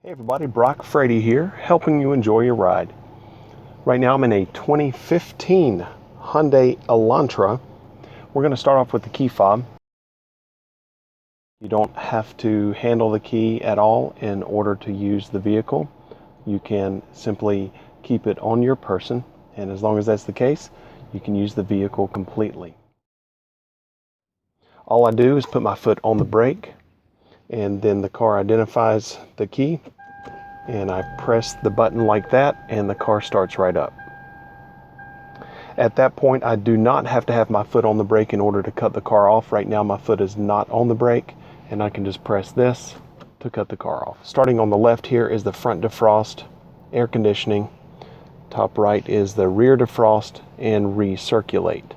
Hey everybody, Brock Frady here, helping you enjoy your ride. Right now I'm in a 2015 Hyundai Elantra. We're going to start off with the key fob. You don't have to handle the key at all in order to use the vehicle. You can simply keep it on your person, and as long as that's the case, you can use the vehicle completely. All I do is put my foot on the brake, and then the car identifies the key, and I press the button like that and the car starts right up. At that point, I do not have to have my foot on the brake in order to cut the car off. Right now my foot is not on the brake and I can just press this to cut the car off. Starting on the left here is the front defrost, air conditioning. Top right is the rear defrost and recirculate.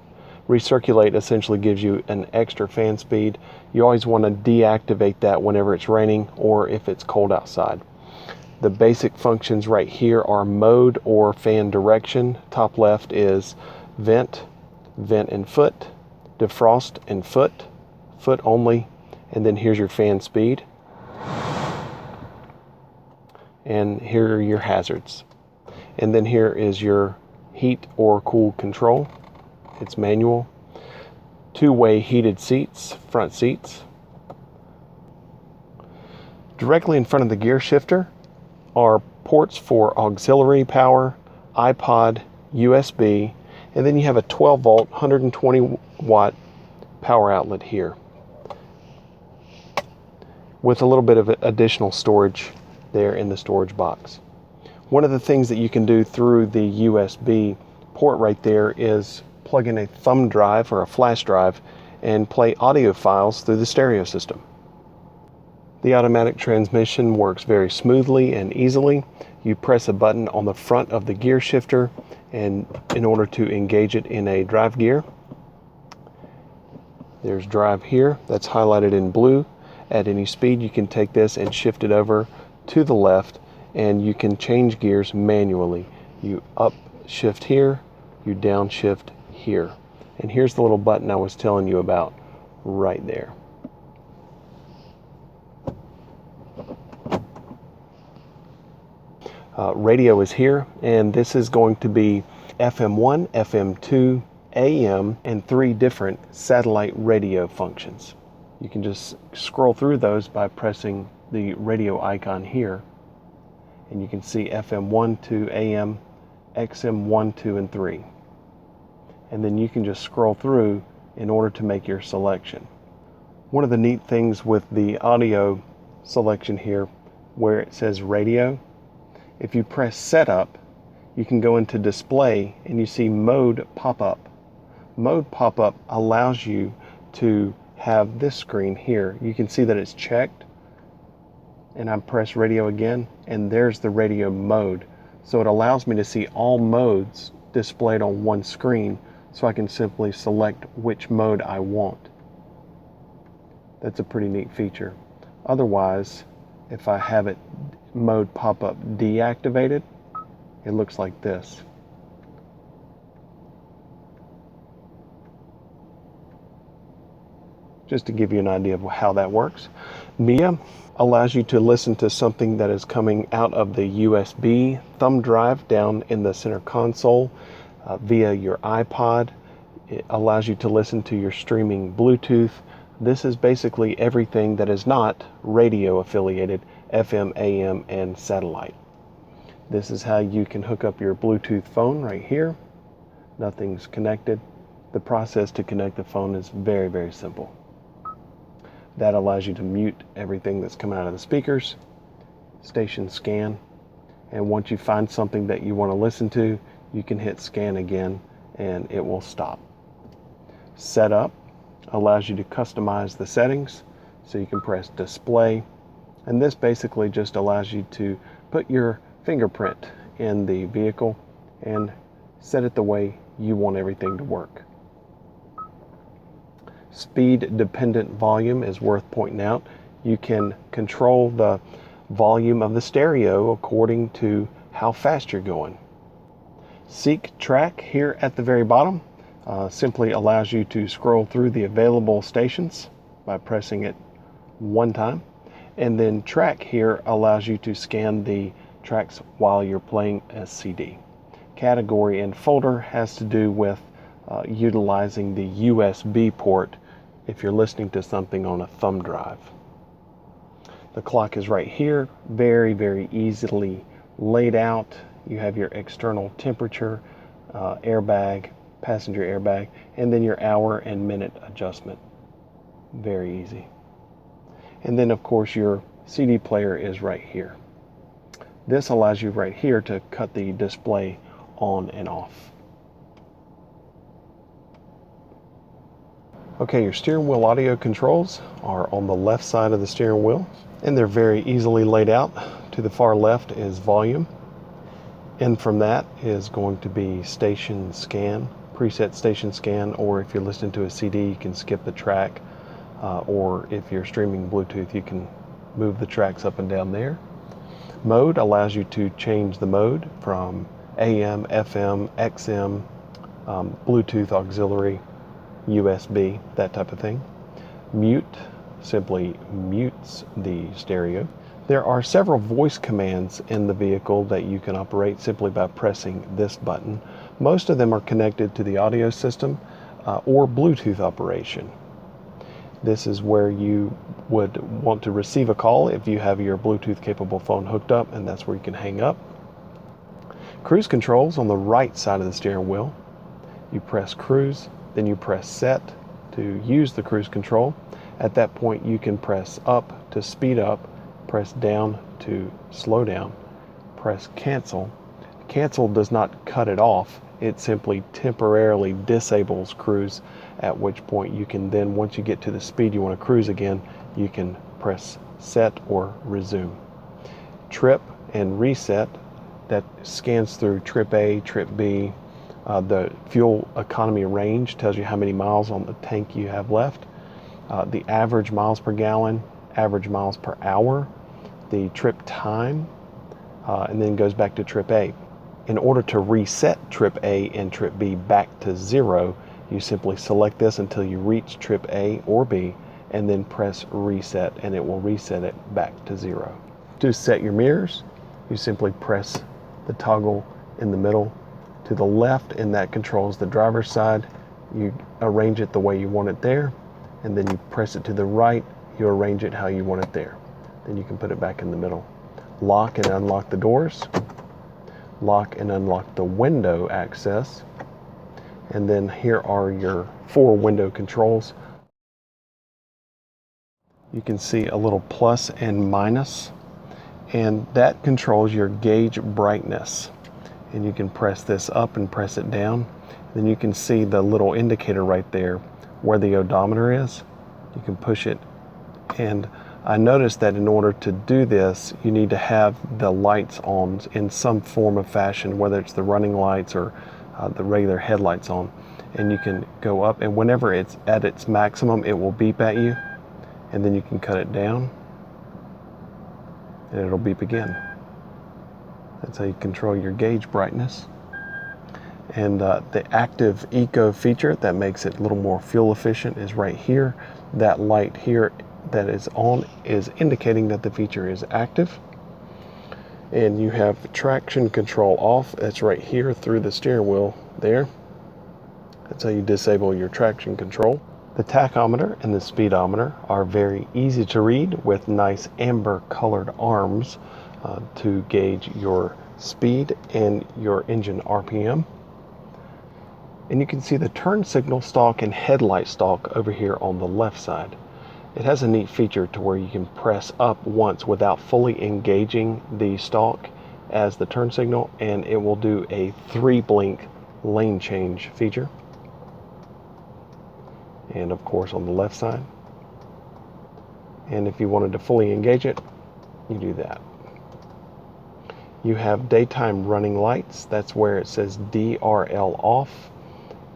Recirculate essentially gives you an extra fan speed. You always want to deactivate that whenever it's raining or if it's cold outside. The basic functions right here are mode or fan direction. Top left is vent, vent and foot, defrost and foot, foot only, and then here's your fan speed. And here are your hazards. And then here is your heat or cool control. It's manual. Two-way heated seats, front seats. Directly in front of the gear shifter are ports for auxiliary power, iPod, USB, and then you have a 12 volt, 120 watt power outlet here with a little bit of additional storage there in the storage box. One of the things that you can do through the USB port right there is plug in a thumb drive or a flash drive and play audio files through the stereo system. The automatic transmission works very smoothly and easily. You press a button on the front of the gear shifter and in order to engage it in a drive gear. There's drive here, that's highlighted in blue. At any speed you can take this and shift it over to the left and you can change gears manually. You up shift here, you down shift here. And here's the little button I was telling you about right there. Radio is here, and this is going to be FM1, FM2, AM, and 3 different satellite radio functions. You can just scroll through those by pressing the radio icon here, and you can see FM1, 2, AM, XM 1, 2, and 3. And then you can just scroll through in order to make your selection. One of the neat things with the audio selection here, where it says radio, if you press setup, you can go into display and you see mode pop up. Mode pop up allows you to have this screen here. You can see that it's checked, and I press radio again, and there's the radio mode. So it allows me to see all modes displayed on one screen, so I can simply select which mode I want. That's a pretty neat feature. Otherwise, if I have it mode pop-up deactivated, it looks like this. Just to give you an idea of how that works. MIA allows you to listen to something that is coming out of the USB thumb drive down in the center console via your iPod. It allows you to listen to your streaming Bluetooth. This is basically everything that is not radio affiliated, FM, AM, and satellite. This is how you can hook up your Bluetooth phone right here. Nothing's connected. The process to connect the phone is very, very simple. That allows you to mute everything that's coming out of the speakers, station scan, and once you find something that you want to listen to, you can hit scan again and it will stop. Setup allows you to customize the settings, so you can press display, and this basically just allows you to put your fingerprint in the vehicle and set it the way you want everything to work. Speed dependent volume is worth pointing out. You can control the volume of the stereo according to how fast you're going. Seek track here at the very bottom simply allows you to scroll through the available stations by pressing it one time. And then track here allows you to scan the tracks while you're playing a CD. Category and folder has to do with utilizing the USB port if you're listening to something on a thumb drive. The clock is right here, very, very easily laid out. You have your external temperature, airbag, passenger airbag, and then your hour and minute adjustment. Very easy. And then of course your CD player is right here. This allows you right here to cut the display on and off. Okay, your steering wheel audio controls are on the left side of the steering wheel, and they're very easily laid out. To the far left is volume, and from that is going to be station scan, preset station scan, or if you're listening to a CD, you can skip the track, or if you're streaming Bluetooth, you can move the tracks up and down there. Mode allows you to change the mode from AM, FM, XM, Bluetooth auxiliary, USB, that type of thing. Mute simply mutes the stereo. There are several voice commands in the vehicle that you can operate simply by pressing this button. Most of them are connected to the audio system or Bluetooth operation. This is where you would want to receive a call if you have your Bluetooth capable phone hooked up, and that's where you can hang up. Cruise controls on the right side of the steering wheel. You press cruise, then you press set to use the cruise control. At that point you can press up to speed up, press down to slow down, press cancel. Cancel does not cut it off, it simply temporarily disables cruise, at which point you can then, once you get to the speed you want to cruise again, you can press set or resume. Trip and reset, that scans through trip A, trip B. The fuel economy range tells you how many miles on the tank you have left. The average miles per gallon, average miles per hour, the trip time, and then goes back to trip A. In order to reset trip A and trip B back to 0, you simply select this until you reach trip A or B, and then press reset, and it will reset it back to 0. To set your mirrors, you simply press the toggle in the middle. To the left, and that controls the driver's side. You arrange it the way you want it there, and then you press it to the right, you arrange it how you want it there. Then you can put it back in the middle. Lock and unlock the doors, lock and unlock the window access, and then here are your 4 window controls. You can see a little plus and minus, and that controls your gauge brightness. And you can press this up and press it down. Then you can see the little indicator right there where the odometer is. You can push it, and I noticed that in order to do this you need to have the lights on in some form of fashion, whether it's the running lights or the regular headlights on. And you can go up, and whenever it's at its maximum it will beep at you, and then you can cut it down and it'll beep again. That's how you control your gauge brightness. And the active eco feature that makes it a little more fuel efficient is right here. That light here that is on is indicating that the feature is active. And you have traction control off. That's right here through the steering wheel there. That's how you disable your traction control. The tachometer and the speedometer are very easy to read with nice amber colored arms to gauge your speed and your engine RPM. And you can see the turn signal stalk and headlight stalk over here on the left side. It has a neat feature to where you can press up once without fully engaging the stalk as the turn signal, and it will do a 3-blink lane change feature. And of course on the left side. And if you wanted to fully engage it, you do that. You have daytime running lights. That's where it says DRL off.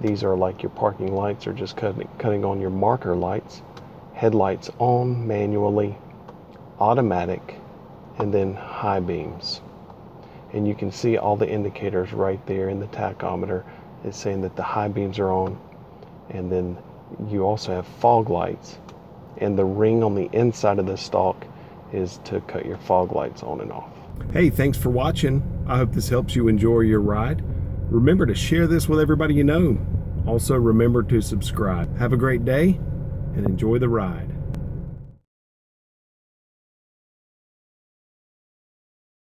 These are like your parking lights, or just cutting on your marker lights. Headlights on manually, automatic, and then high beams. And you can see all the indicators right there in the tachometer. It's saying that the high beams are on. And then you also have fog lights. And the ring on the inside of the stalk is to cut your fog lights on and off. Hey, thanks for watching. I hope this helps you enjoy your ride. Remember to share this with everybody you know. Also, remember to subscribe. Have a great day and enjoy the ride.